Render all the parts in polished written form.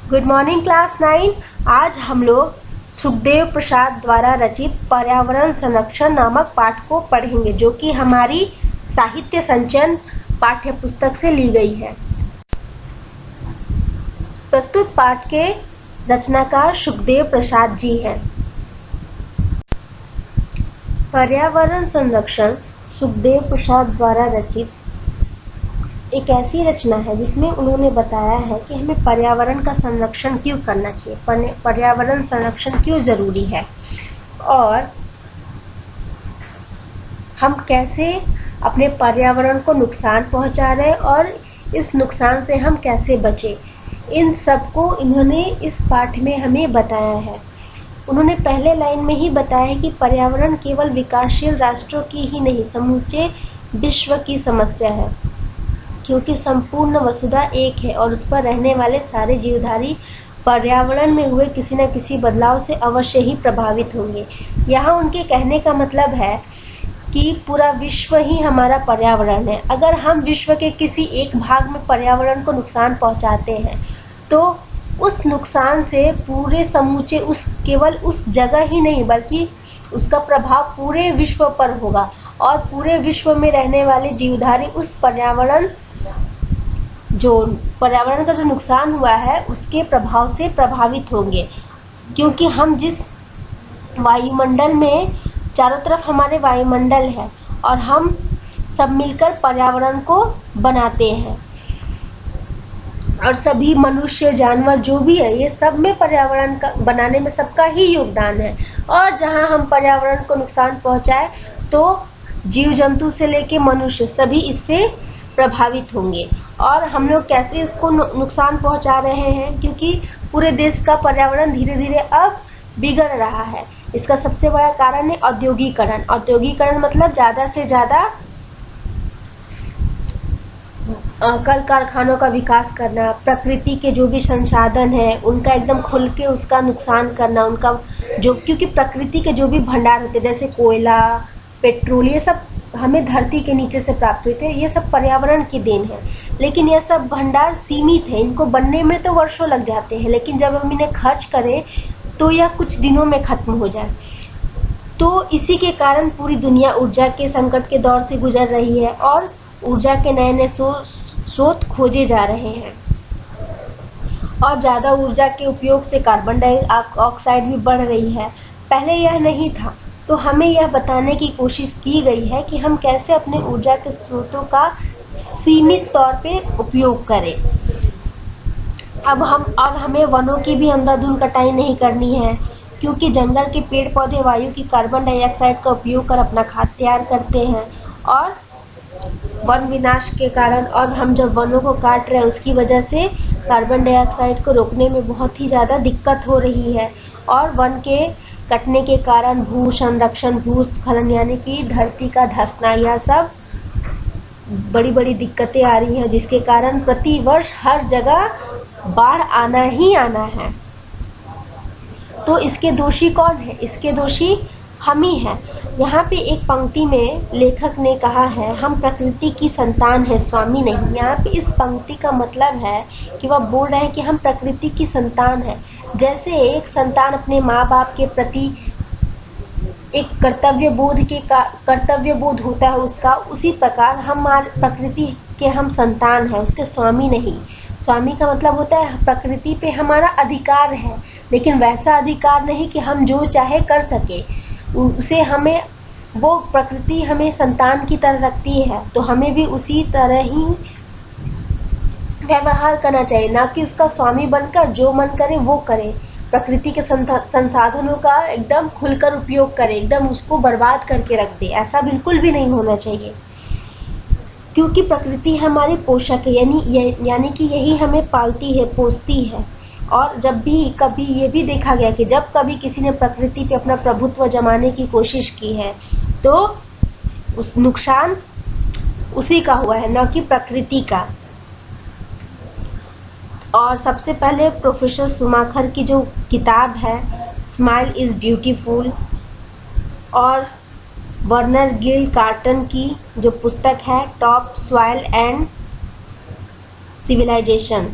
Good morning class 9। आज हम लोग सुखदेव प्रसाद द्वारा रचित पर्यावरण संरक्षण नामक पाठ को पढ़ेंगे, जो कि हमारी साहित्य संचयन पाठ्य पुस्तक से ली गई है। प्रस्तुत पाठ के रचनाकार सुखदेव प्रसाद जी हैं। पर्यावरण संरक्षण सुखदेव प्रसाद द्वारा रचित एक ऐसी रचना है जिसमें उन्होंने बताया है कि हमें पर्यावरण का संरक्षण क्यों करना चाहिए, पर्यावरण संरक्षण क्यों जरूरी है और हम कैसे अपने पर्यावरण को नुकसान पहुंचा रहे हैं और इस नुकसान से हम कैसे बचें। इन सब को इन्होंने इस पाठ में हमें बताया है। उन्होंने पहले लाइन में ही बताया है कि पर्यावरण केवल विकासशील राष्ट्रों की ही नहीं, समूचे विश्व की समस्या है, क्योंकि संपूर्ण वसुधा एक है और उस पर रहने वाले सारे जीवधारी पर्यावरण में हुए किसी न किसी बदलाव से अवश्य ही प्रभावित होंगे। यहाँ उनके कहने का मतलब है कि पूरा विश्व ही हमारा पर्यावरण है। अगर हम विश्व के किसी एक भाग में पर्यावरण को नुकसान पहुंचाते हैं तो उस नुकसान से पूरे समूचे केवल उस जगह ही नहीं बल्कि उसका प्रभाव पूरे विश्व पर होगा और पूरे विश्व में रहने वाले जीवधारी उस पर्यावरण का जो नुकसान हुआ है उसके प्रभाव से प्रभावित होंगे। क्योंकि हम जिस वायुमंडल में चारों तरफ हमारे वायुमंडल है और हम सब मिलकर पर्यावरण को बनाते हैं और सभी मनुष्य जानवर जो भी है ये सब में पर्यावरण का बनाने में सबका ही योगदान है। और जहां हम पर्यावरण को नुकसान पहुंचाए तो जीव जंतु से लेके मनुष्य सभी इससे प्रभावित होंगे। और हम लोग कैसे इसको नुकसान पहुंचा रहे हैं, क्योंकि पूरे देश का पर्यावरण धीरे धीरे अब बिगड़ रहा है। इसका सबसे बड़ा कारण है औद्योगिकरण। औद्योगिकरण मतलब ज्यादा से ज्यादा कल कारखानों का विकास करना, प्रकृति के जो भी संसाधन है उनका एकदम खुल के उसका नुकसान करना, उनका जो क्योंकि प्रकृति के जो भी भंडार होते जैसे कोयला, पेट्रोल, ये सब हमें धरती के नीचे से प्राप्त होते हैं। ये सब पर्यावरण की देन है, लेकिन यह सब भंडार सीमित है। इनको बनने में तो वर्षों लग जाते हैं, लेकिन जब हम इन्हें खर्च करें तो यह कुछ दिनों में खत्म हो जाए। तो इसी के कारण पूरी दुनिया ऊर्जा के संकट के दौर से गुजर रही है और ऊर्जा के नए नए स्रोत खोजे जा रहे हैं। और ज्यादा ऊर्जा के उपयोग से कार्बन डाइऑक्साइड भी बढ़ रही है। पहले यह नहीं था, तो हमें यह बताने की कोशिश की गई है कि हम कैसे अपने ऊर्जा के स्रोतों का सीमित तौर पे उपयोग करें। अब हमें वनों की भी अंधाधुंध कटाई नहीं करनी है, क्योंकि जंगल के पेड़ पौधे वायु की कार्बन डाइऑक्साइड का उपयोग कर अपना खाद्य तैयार करते हैं और वन विनाश के कारण और हम जब वनों को काट रहे हैं उसकी वजह से कार्बन डाइऑक्साइड को रोकने में बहुत ही ज्यादा दिक्कत हो रही है। और वन के कटने के कारण भू संरक्षण, भूस्खलन यानी कि धरती का धंसना, यह सब बड़ी बड़ी दिक्कतें आ रही हैं, जिसके कारण प्रति वर्ष हर जगह बाढ़ आना ही आना है। तो इसके दोषी कौन है? इसके दोषी हम ही हैं। यहाँ पे एक पंक्ति में लेखक ने कहा है, हम प्रकृति की संतान है, स्वामी नहीं। यहाँ पे इस पंक्ति का मतलब है कि वह बोल रहे हैं कि हम प्रकृति की संतान है। जैसे एक संतान अपने माँ बाप के प्रति एक कर्तव्य बोध होता है उसका, उसी प्रकार हम प्रकृति के हम संतान है, उसके स्वामी नहीं। स्वामी का मतलब होता है प्रकृति पे हमारा अधिकार है, लेकिन वैसा अधिकार नहीं कि हम जो चाहे कर सके। उसे हमें वो प्रकृति हमें संतान की तरह रखती है, तो हमें भी उसी तरह ही व्यवहार करना चाहिए, ना कि उसका स्वामी बनकर जो मन करे वो करे। प्रकृति के संसाधनों का एकदम खुलकर उपयोग करे, एकदम उसको बर्बाद करके रख दे, ऐसा बिल्कुल भी नहीं होना चाहिए। क्योंकि प्रकृति हमारी पोषक है, यानी कि यही हमें पालती है, पोसती है। और जब भी कभी ये भी देखा गया कि जब कभी किसी ने प्रकृति पे अपना प्रभुत्व जमाने की कोशिश की है तो उस नुकसान उसी का हुआ है, न कि प्रकृति का। और सबसे पहले प्रोफेसर शुमाकर की जो किताब है स्माइल इज ब्यूटीफुल और वर्नर गिल कार्टन की जो पुस्तक है टॉप सॉइल एंड सिविलाइजेशन,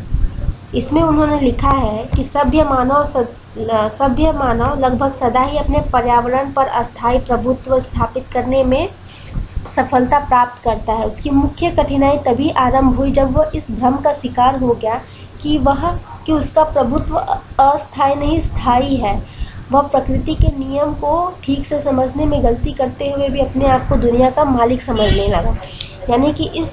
इसमें उन्होंने लिखा है कि सभ्य मानव लगभग सदा ही अपने पर्यावरण पर अस्थायी प्रभुत्व स्थापित करने में सफलता प्राप्त करता है। उसकी मुख्य कठिनाई तभी आरंभ हुई जब वह इस भ्रम का शिकार हो गया कि उसका प्रभुत्व अस्थायी नहीं स्थायी है। वह प्रकृति के नियम को ठीक से समझने में गलती करते हुए भी अपने आप को दुनिया का मालिक समझने लगा। यानी कि इस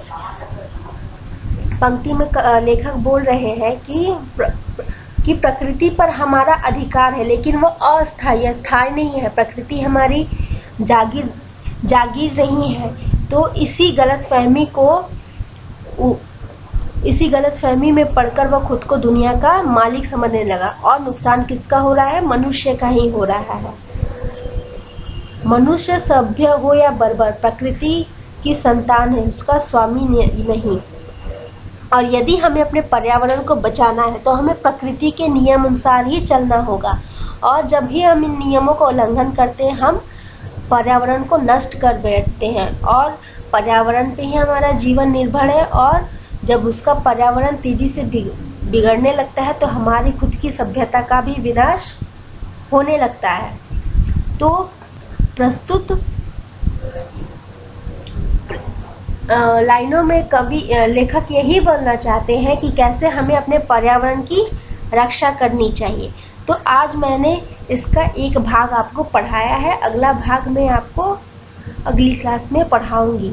पंक्ति में लेखक बोल रहे हैं कि प्रकृति पर हमारा अधिकार है, लेकिन वो अस्थायी है, स्थायी नहीं है। प्रकृति हमारी जागीर नहीं है। तो इसी गलतफहमी में पड़कर वह खुद को दुनिया का मालिक समझने लगा। और नुकसान किसका हो रहा है? मनुष्य का ही हो रहा है। मनुष्य सभ्य हो या बर्बर, प्रकृति की संतान है, उसका स्वामी नहीं। और यदि हमें अपने पर्यावरण को बचाना है तो हमें प्रकृति के नियम अनुसार ही चलना होगा। और जब भी हम इन नियमों का उल्लंघन करते हैं, हम पर्यावरण को नष्ट कर बैठते हैं और पर्यावरण पे ही हमारा जीवन निर्भर है। और जब उसका पर्यावरण तेजी से बिगड़ने लगता है तो हमारी खुद की सभ्यता का भी विनाश होने लगता है। तो प्रस्तुत लाइनों में लेखक यही बोलना चाहते हैं कि कैसे हमें अपने पर्यावरण की रक्षा करनी चाहिए। तो आज मैंने इसका एक भाग आपको पढ़ाया है, अगला भाग मैं आपको अगली क्लास में पढ़ाऊंगी।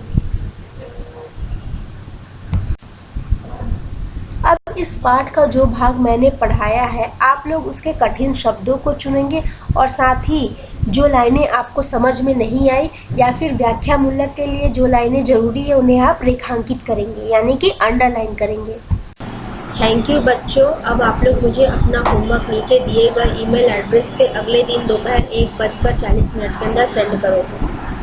अब इस पाठ का जो भाग मैंने पढ़ाया है, आप लोग उसके कठिन शब्दों को चुनेंगे और साथ ही जो लाइनें आपको समझ में नहीं आई या फिर व्याख्या मूलक के लिए जो लाइनें जरूरी है उन्हें आप रेखांकित करेंगे, यानी कि अंडरलाइन करेंगे। थैंक यू बच्चों। अब आप लोग मुझे अपना होमवर्क नीचे दिए गए ईमेल एड्रेस पे अगले दिन दोपहर 1:40 के अंदर सेंड करोगे।